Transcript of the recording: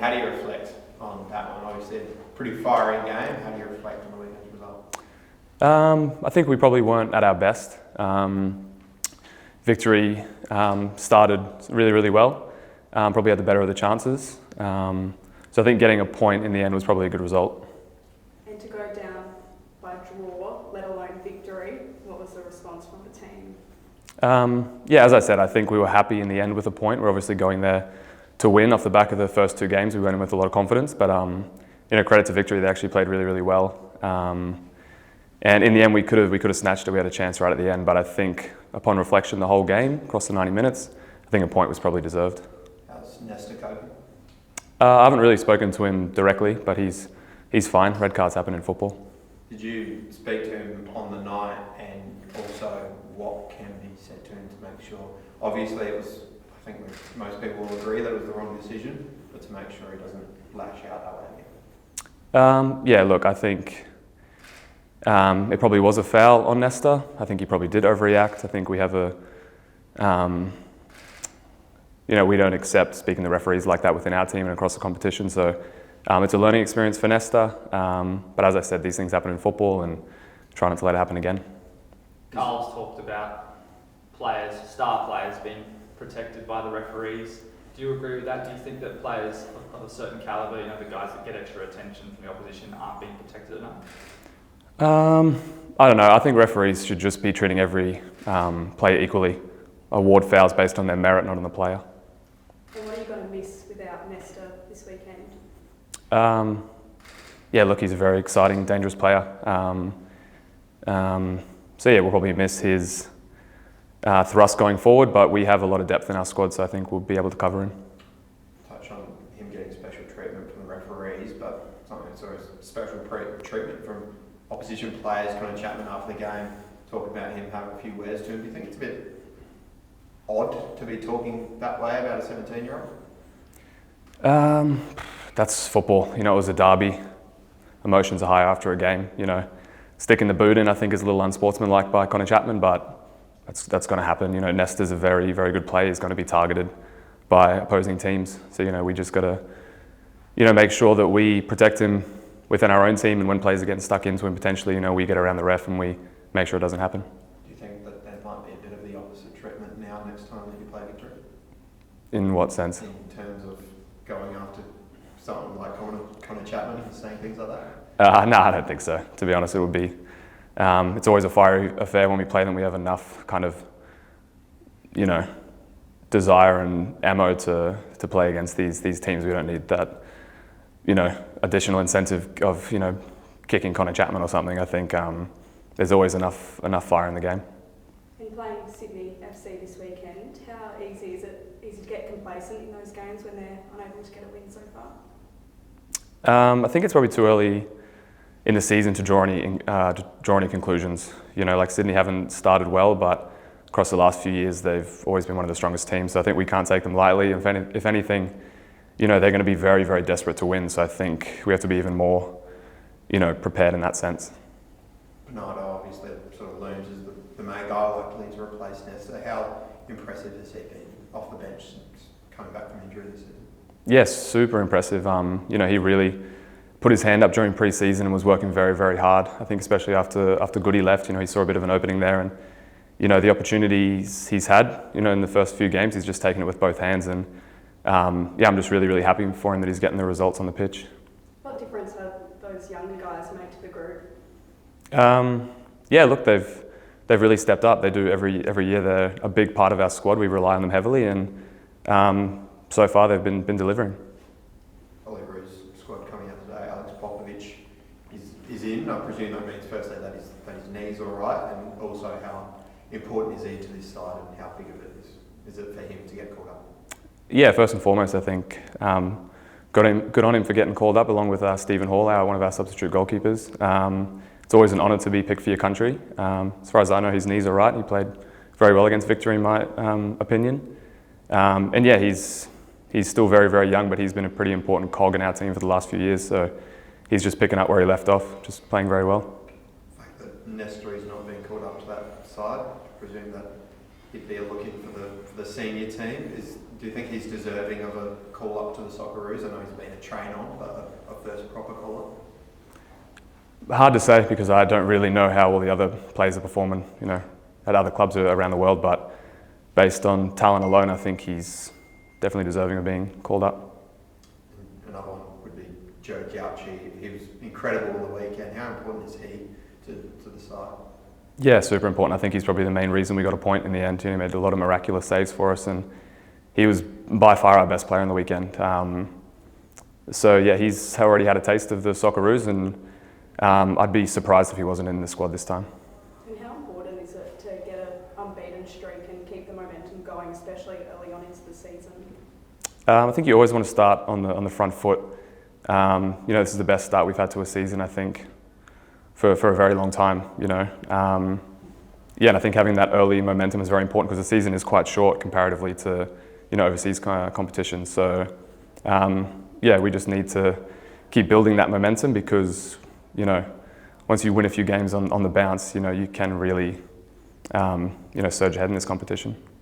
how do you reflect on that one? Obviously, a pretty fiery game. How do you reflect on the weekend's result? I think we probably weren't at our best. Victory started really, really well. Probably had the better of the chances. So I think getting a point in the end was probably a good result. And to go down by draw, let alone victory, what was the response from the team? Yeah, as I said, I think we were happy in the end with a point. We're obviously going there to win off the back of the first two games. We went in with a lot of confidence, but credit to Victory, they actually played really, really well. And in the end, we could have snatched it. We had a chance right at the end, but I think upon reflection, the whole game across the 90 minutes, I think a point was probably deserved. How's Nesta coping? I haven't really spoken to him directly, but he's fine. Red cards happen in football. Did you speak to him on the night, and also what can be said to him to make sure? Obviously, it was. I think most people will agree that it was the wrong decision, but to make sure he doesn't lash out that way again. Yeah, look, I think it probably was a foul on Nesta. I think he probably did overreact. I think we have we don't accept speaking to referees like that within our team and across the competition. So it's a learning experience for Nesta. But as I said, these things happen in football, and try not to let it happen again. Carl's talked about star players being protected by the referees. Do you agree with that? Do you think that players of a certain calibre, the guys that get extra attention from the opposition, aren't being protected enough? I don't know. I think referees should just be treating every player equally. Award fouls based on their merit, not on the player. And what are you going to miss without Nesta this weekend? Yeah, look, he's a very exciting, dangerous player. So yeah, we'll probably miss his thrust going forward, but we have a lot of depth in our squad, so I think we'll be able to cover him. Touch on him getting special treatment from the referees, but something sort of special treatment from opposition players. Connor Chapman after the game talked about him having a few words to him. Do you think it's a bit odd to be talking that way about a 17-year-old? That's football. It was a derby. Emotions are high after a game. Sticking the boot in, I think, is a little unsportsmanlike by Connor Chapman, but that's going to happen. Nesta's a very, very good player. He's going to be targeted by opposing teams. So, we just got to, make sure that we protect him within our own team, and when players are getting stuck into him, potentially, we get around the ref and we make sure it doesn't happen. Do you think that there might be a bit of the opposite treatment now next time that you play Victory? In what sense? In terms of going after someone like Connor Chapman and saying things like that? No, I don't think so. To be honest, it would be. It's always a fiery affair when we play them. We have enough kind of, desire and ammo to play against these teams. We don't need that, additional incentive of, kicking Connor Chapman or something. I think there's always enough fire in the game. And playing Sydney FC this weekend, how easy is it to get complacent in those games when they're unable to get a win so far? I think it's probably too early in the season to draw any conclusions. Like Sydney haven't started well, but across the last few years, they've always been one of the strongest teams. So I think we can't take them lightly. If anything, they're going to be very, very desperate to win. So I think we have to be even more, prepared in that sense. Bernardo obviously sort of looms as the main guy likely to replace Nesta. How impressive has he been off the bench since coming back from injury this season? Yes, super impressive. He really put his hand up during pre-season and was working very, very hard. I think especially after Goody left, he saw a bit of an opening there, and the opportunities he's had, in the first few games, he's just taken it with both hands, and I'm just really, really happy for him that he's getting the results on the pitch. What difference have those younger guys made to the group? Yeah, look, they've really stepped up. They do every year. They're a big part of our squad. We rely on them heavily, and so far they've been delivering. Squad coming out today, Alex Popovich is in. I presume that means firstly that his knee's all right, and also how important is he to this side and how big of it is it for him to get called up? Yeah, first and foremost, I think good on him for getting called up along with Stephen Hall, one of our substitute goalkeepers. It's always an honour to be picked for your country. As far as I know, his knees are right. He played very well against Victory, in my opinion. And yeah, he's still very, very young, but he's been a pretty important cog in our team for the last few years. So he's just picking up where he left off, just playing very well. The fact that Nesta is not being called up to that side, I presume that he'd be looking for the senior team. Do you think he's deserving of a call up to the Socceroos? I know he's been a train on, but a first proper call up. Hard to say because I don't really know how all the other players are performing, at other clubs around the world. But based on talent alone, I think he's definitely deserving of being called up. Another one would be Joe Gauchi. He was incredible on the weekend. How important is he to the side? Yeah, super important. I think he's probably the main reason we got a point in the end. He made a lot of miraculous saves for us, and he was by far our best player on the weekend. So yeah, he's already had a taste of the Socceroos, and I'd be surprised if he wasn't in the squad this time. And how important is it to get an unbeaten streak and keep the momentum going, especially early on into the season? I think you always want to start on the front foot. This is the best start we've had to a season, I think, for a very long time. And I think having that early momentum is very important because the season is quite short comparatively to overseas competitions. So we just need to keep building that momentum because once you win a few games on the bounce, you can really surge ahead in this competition.